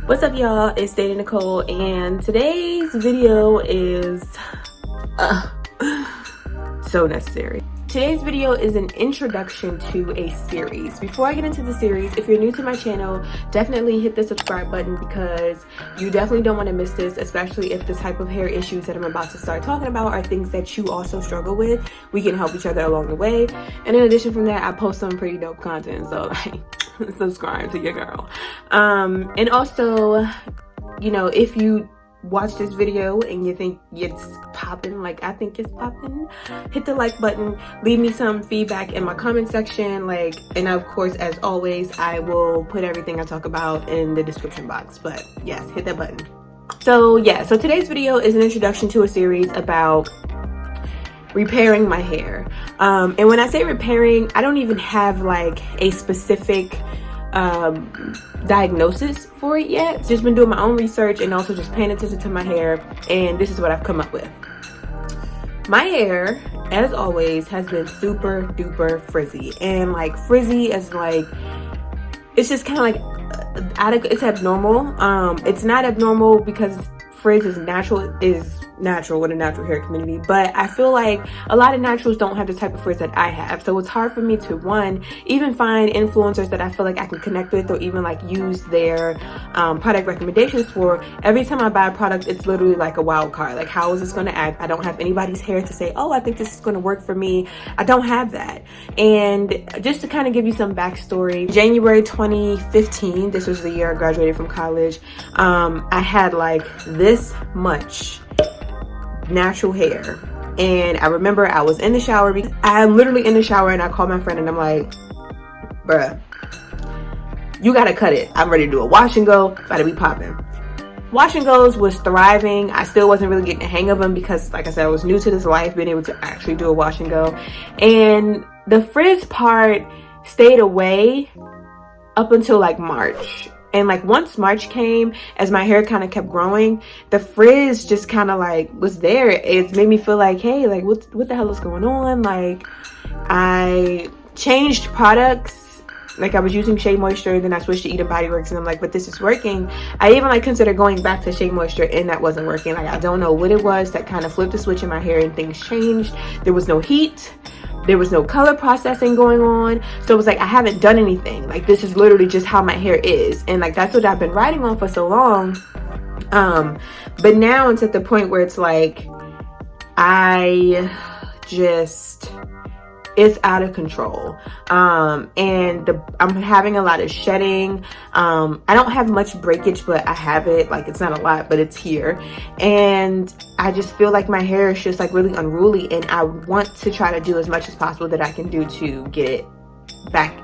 What's up, y'all? It's Nicole, and today's video is so necessary. Today's video is an introduction to a series. Before I get into the series, if you're new to my channel, definitely hit the subscribe button because you definitely don't want to miss this, especially if the type of hair issues that I'm about to start talking about are things that you also struggle with. We can help each other along the way. And in addition from that, I post some pretty dope content, so like subscribe to your girl. And also, you know, if you watch this video and you think it's popping like I think it's popping, hit the like button, leave me some feedback in my comment section, like, and of course, as always, I will put everything I talk about in the description box. But yes, hit that button. So yeah, so today's video is an introduction to a series about repairing my hair. And when I say repairing, I don't even have like a specific diagnosis for it yet. Just been doing my own research and also just paying attention to my hair, and this is what I've come up with. My hair, as always, has been super duper frizzy, and like frizzy as like, it's just kind of like it's abnormal. It's not abnormal because frizz is natural with a natural hair community, but I feel like a lot of naturals don't have the type of frizz that I have, so it's hard for me to, one, even find influencers that I feel like I can connect with or even like use their product recommendations for. Every time I buy a product, it's literally like a wild card. Like, how is this going to act? I don't have anybody's hair to say, oh, I think this is going to work for me. I don't have that. And just to kind of give you some backstory, January 2015, this was the year I graduated from college, I had like this much natural hair, and I remember I was in the shower, because I'm literally in the shower, and I called my friend and I'm like, bruh, you gotta cut it. I'm ready to do a wash and go. Gotta be popping. Wash and goes was thriving. I still wasn't really getting the hang of them because, like I said, I was new to this life, being able to actually do a wash and go. And the frizz part stayed away up until like March. And like once March came, as my hair kind of kept growing, the frizz just kind of like was there. It made me feel like, hey, like what the hell is going on? Like, I changed products. Like, I was using Shea Moisture, then I switched to Eden BodyWorks, and I'm like, but this is working. I even like considered going back to Shea Moisture, and that wasn't working. Like, I don't know what it was that kind of flipped the switch in my hair and things changed. There was no heat. There was no color processing going on. So it was like, I haven't done anything. Like, this is literally just how my hair is. And like, that's what I've been riding on for so long. But now it's at the point where it's like, it's out of control. And I'm having a lot of shedding. I don't have much breakage, but I have it. Like, it's not a lot, but it's here. And I just feel like my hair is just like really unruly, and I want to try to do as much as possible that I can do to get it back,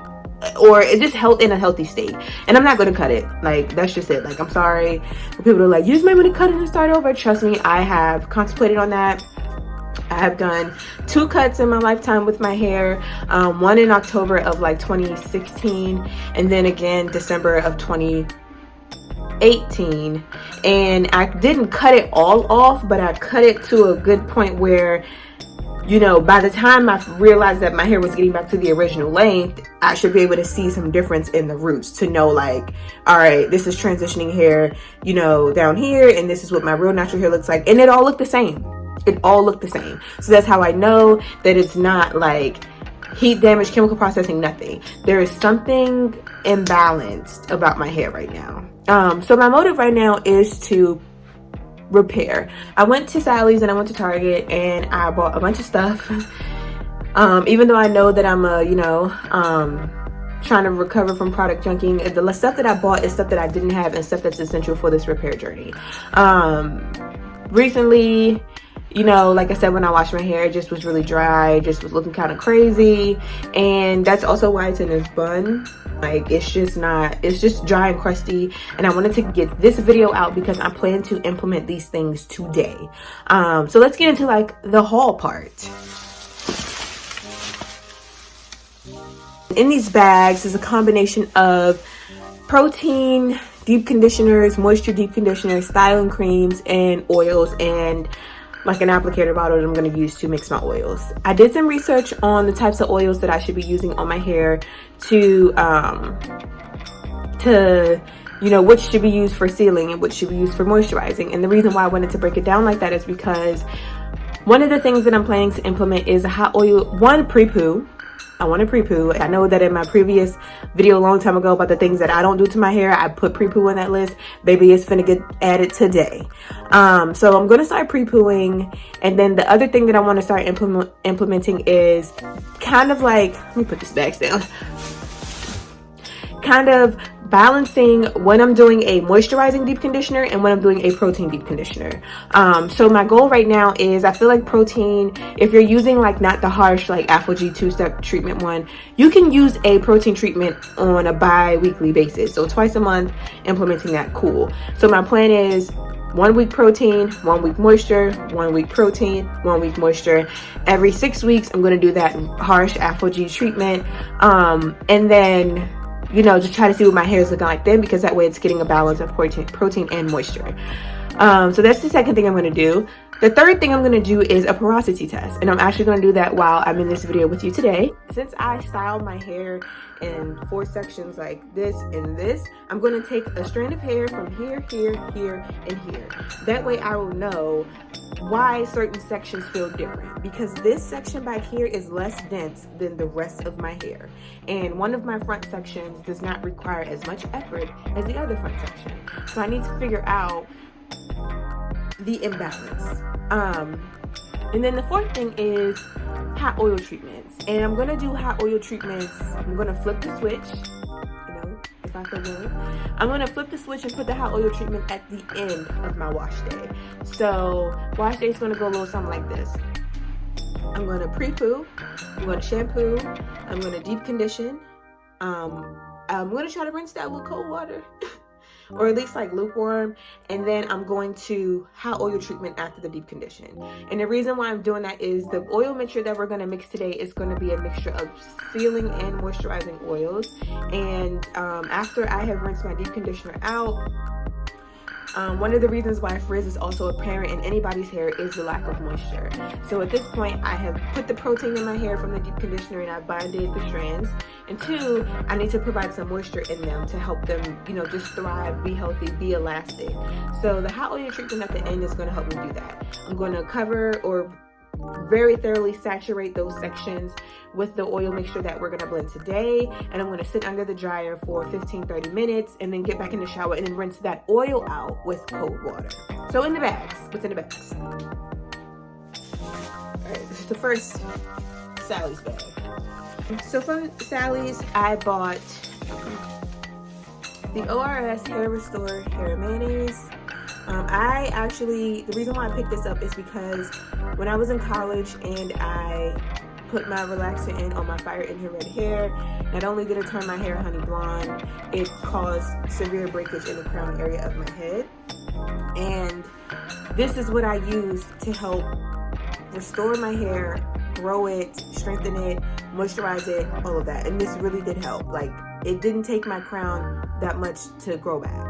or it's just in a healthy state. And I'm not going to cut it. Like, that's just it. Like, I'm sorry for people who are like, you just might want to cut it and start over. Trust me, I have contemplated on that. I have done 2 cuts in my lifetime with my hair, one in October of like 2016, and then again December of 2018. And I didn't cut it all off, but I cut it to a good point where, you know, by the time I realized that my hair was getting back to the original length, I should be able to see some difference in the roots to know, like, all right, this is transitioning hair, you know, down here, and this is what my real natural hair looks like. And it all looked the same. It all looked the same. So that's how I know that it's not like heat damage, chemical processing, nothing. There is something imbalanced about my hair right now. So my motive right now is to repair. I went to Sally's and I went to Target and I bought a bunch of stuff. Even though I know that I'm trying to recover from product junking, the stuff that I bought is stuff that I didn't have and stuff that's essential for this repair journey. Recently, you know, like I said, when I washed my hair, it just was really dry, just was looking kind of crazy. And that's also why it's in this bun. Like, it's just dry and crusty. And I wanted to get this video out because I plan to implement these things today. So let's get into like the haul part. In these bags is a combination of protein deep conditioners, moisture deep conditioners, styling creams, and oils, and like an applicator bottle that I'm going to use to mix my oils. I did some research on the types of oils that I should be using on my hair to you know, which should be used for sealing and which should be used for moisturizing. And the reason why I wanted to break it down like that is because one of the things that I'm planning to implement is a hot oil, pre-poo. I want a pre-poo. I know that in my previous video a long time ago about the things that I don't do to my hair, I put pre-poo on that list. Baby, it's finna get added today. So I'm gonna start pre-pooing. And then the other thing that I wanna start implementing is kind of like, let me put this back down. Kind of balancing when I'm doing a moisturizing deep conditioner and when I'm doing a protein deep conditioner. So my goal right now is, I feel like protein, if you're using like not the harsh like Aphogee 2-step treatment one, you can use a protein treatment on a bi-weekly basis. So twice a month, implementing that, cool. So my plan is 1 week protein, 1 week moisture, 1 week protein, 1 week moisture. Every 6 weeks, I'm going to do that harsh Aphogee treatment. And then, you know, just try to see what my hair is looking like then, because that way it's getting a balance of protein and moisture. So that's the second thing I'm going to do. The third thing I'm going to do is a porosity test, and I'm actually going to do that while I'm in this video with you today. Since I styled my hair in 4 sections like this and this, I'm going to take a strand of hair from here, here, here, and here. That way I will know why certain sections feel different, because this section back here is less dense than the rest of my hair, and one of my front sections does not require as much effort as the other front section. So I need to figure out the imbalance. And then the fourth thing is hot oil treatments, and I'm gonna do hot oil treatments. I'm gonna flip the switch, you know, if I could win. I'm gonna flip the switch and put the hot oil treatment at the end of my wash day. So wash day is gonna go a little something like this. I'm gonna pre-poo, I'm gonna shampoo, I'm gonna deep condition. I'm gonna try to rinse that with cold water. Or at least like lukewarm, and then I'm going to hot oil treatment after the deep condition. And the reason why I'm doing that is the oil mixture that we're going to mix today is going to be a mixture of sealing and moisturizing oils. And after I have rinsed my deep conditioner out, one of the reasons why frizz is also apparent in anybody's hair is the lack of moisture. So at this point, I have put the protein in my hair from the deep conditioner and I binded the strands. And 2, I need to provide some moisture in them to help them, you know, just thrive, be healthy, be elastic. So the hot oil treatment at the end is going to help me do that. I'm going to cover or very thoroughly saturate those sections with the oil mixture that we're going to blend today, and I'm going to sit under the dryer for 15-30 minutes and then get back in the shower and then rinse that oil out with cold water. So in the bags, what's in the bags? Alright, this is the first Sally's bag. So from Sally's, I bought the ORS Hair Restore Hair Mayonnaise. The reason why I picked this up is because when I was in college and I put my relaxer in on my fire in her red hair, not only did it turn my hair honey blonde, it caused severe breakage in the crown area of my head. And this is what I used to help restore my hair, grow it, strengthen it, moisturize it, all of that. And this really did help. Like, it didn't take my crown that much to grow back.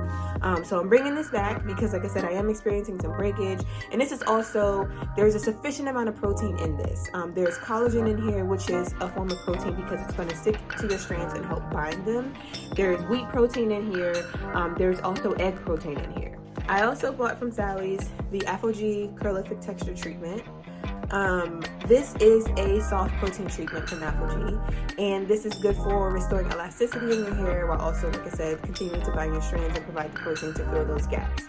So I'm bringing this back because, like I said, I am experiencing some breakage. And this is also, there's a sufficient amount of protein in this. There's collagen in here, which is a form of protein because it's going to stick to your strands and help bind them. There's wheat protein in here. There's also egg protein in here. I also bought from Sally's the Aphogee Curlific Texture Treatment. This is a soft protein treatment from Aphogee, and this is good for restoring elasticity in your hair while also, like I said, continuing to bind your strands and provide the protein to fill those gaps.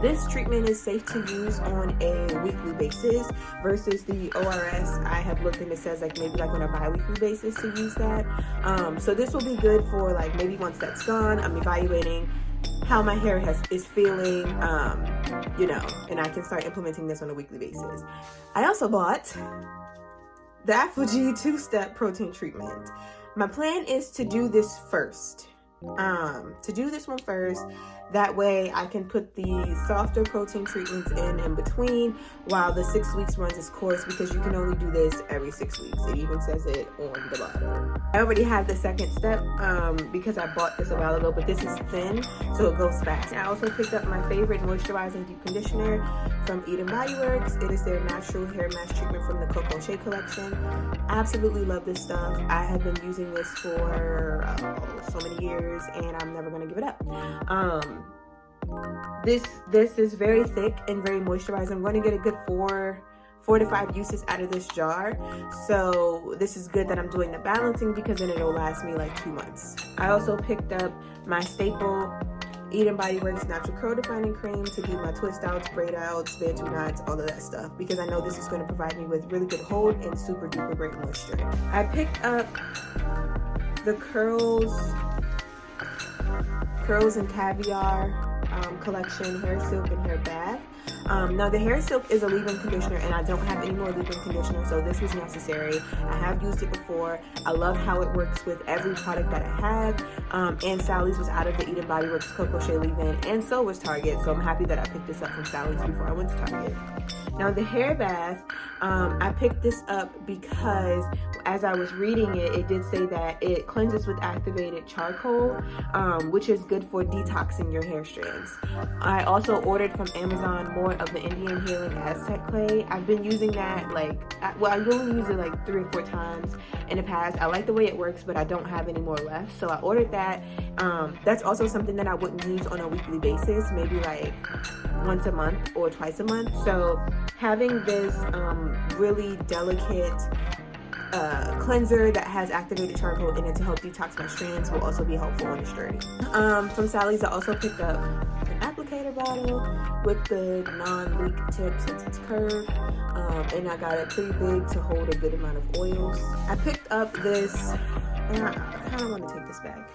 This treatment is safe to use on a weekly basis versus the ORS. I have looked and it says like maybe like on a bi-weekly basis to use that. So this will be good for like maybe once that's gone, I'm evaluating how my hair is feeling, you know, and I can start implementing this on a weekly basis. I also bought the Aphogee 2-step protein treatment. My plan is to do this first. That way I can put the softer protein treatments in between while the 6 weeks runs its course, because you can only do this every 6 weeks. It even says it on the bottom. I already have the second step because I bought this a while ago, but this is thin, so it goes fast. I also picked up my favorite moisturizing deep conditioner from BodyWorks. It is their natural hair mask treatment from the Coco Shea collection. Absolutely love this stuff. I have been using this for so many years, and I'm never gonna give it up. This is very thick and very moisturizing. I'm going to get a good four to 5 uses out of this jar. So this is good that I'm doing the balancing, because then it'll last me like 2 months. I also picked up my staple BodyWorks natural curl defining cream to do my twist outs, braid outs, bantu knots, all of that stuff, because I know this is going to provide me with really good hold and super duper great moisture. I picked up the curls and Caviar collection hair silk and hair bath. Now the hair silk is a leave-in conditioner, and I don't have any more leave-in conditioner, so this was necessary. I have used it before. I love how it works with every product that I have. And Sally's was out of the BodyWorks Coco Shea leave-in, and so was Target, so I'm happy that I picked this up from Sally's before I went to Target. Now the hair bath, I picked this up because as I was reading it, it did say that it cleanses with activated charcoal, which is good for detoxing your hair strands. I also ordered from Amazon more of the Indian Healing Aztec clay. I've been using that I only use it like 3 or 4 times in the past. I like the way it works, but I don't have any more left, so I ordered that. That's also something that I wouldn't use on a weekly basis, maybe like once a month or twice a month. So having this really delicate cleanser that has activated charcoal in it to help detox my strands will also be helpful on the journey. From Sally's, I also picked up an applicator bottle with the non-leak tip since it's curved, and I got it pretty big to hold a good amount of oils. I picked up this, and I kind of want to take this back,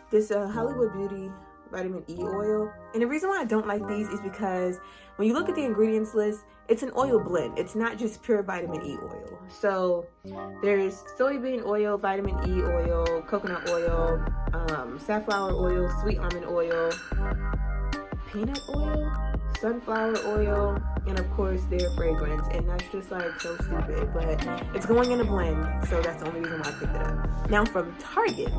this Hollywood Beauty vitamin E oil. And the reason why I don't like these is because when you look at the ingredients list, it's an oil blend. It's not just pure vitamin E oil. So there's soybean oil, vitamin E oil, coconut oil, safflower oil, sweet almond oil, peanut oil, sunflower oil, and of course their fragrance. And that's just like so stupid, but it's going in a blend, so that's the only reason why I picked it up. Now from Target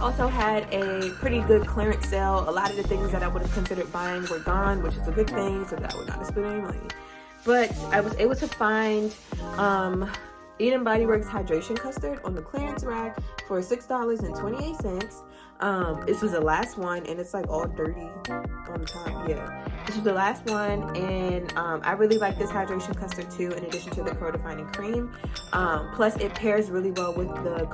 also had a pretty good clearance sale. A lot of the things that I would have considered buying were gone, which is a good thing, so that I would not have spent any money. But I was able to find BodyWorks hydration custard on the clearance rack for $6.28. This was the last one, and it's like all dirty on the top. Yeah, this was the last one, and I really like this hydration custard too, in addition to the curl defining cream. Plus it pairs really well with the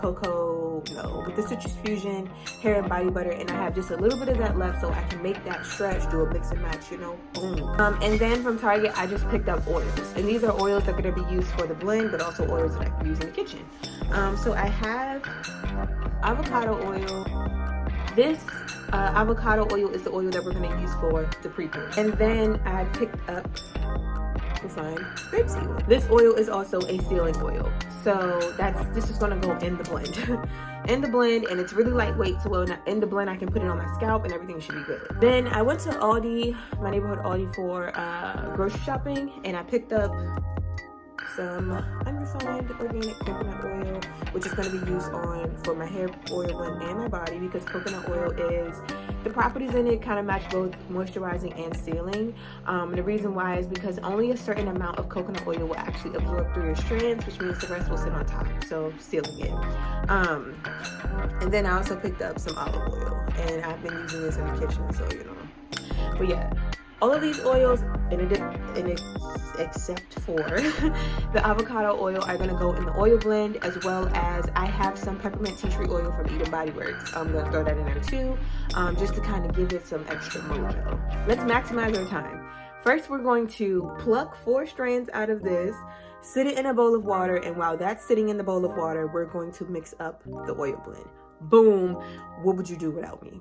with the Citrus Fusion hair and body butter, and I have just a little bit of that left, so I can make that stretch, do a mix and match, boom. And then from Target, I just picked up oils, and these are oils that are going to be used for the blend, but also oils that I can use in the kitchen. So I have avocado oil. This avocado oil is the oil that we're going to use for the pre-put. And then I picked up refined grapeseed oil. This oil is also a sealing oil, so this is going to go in the blend. In the blend, and it's really lightweight, so when in the blend I can put it on my scalp and everything should be good. Then I went to Aldi, my neighborhood Aldi, for grocery shopping, and I picked up some unrefined organic coconut oil, which is going to be used for my hair oil blend and my body, because coconut oil the properties in it kind of match both moisturizing and sealing. And the reason why is because only a certain amount of coconut oil will actually absorb through your strands, which means the rest will sit on top, so sealing it. And then I also picked up some olive oil, and I've been using this in the kitchen, so but yeah, all of these oils, except for the avocado oil, are going to go in the oil blend, as well as I have some peppermint tea tree oil from BodyWorks. I'm going to throw that in there too, just to kind of give it some extra mojo. Let's maximize our time. First, we're going to pluck 4 strands out of this, sit it in a bowl of water, and while that's sitting in the bowl of water, we're going to mix up the oil blend. Boom! What would you do without me?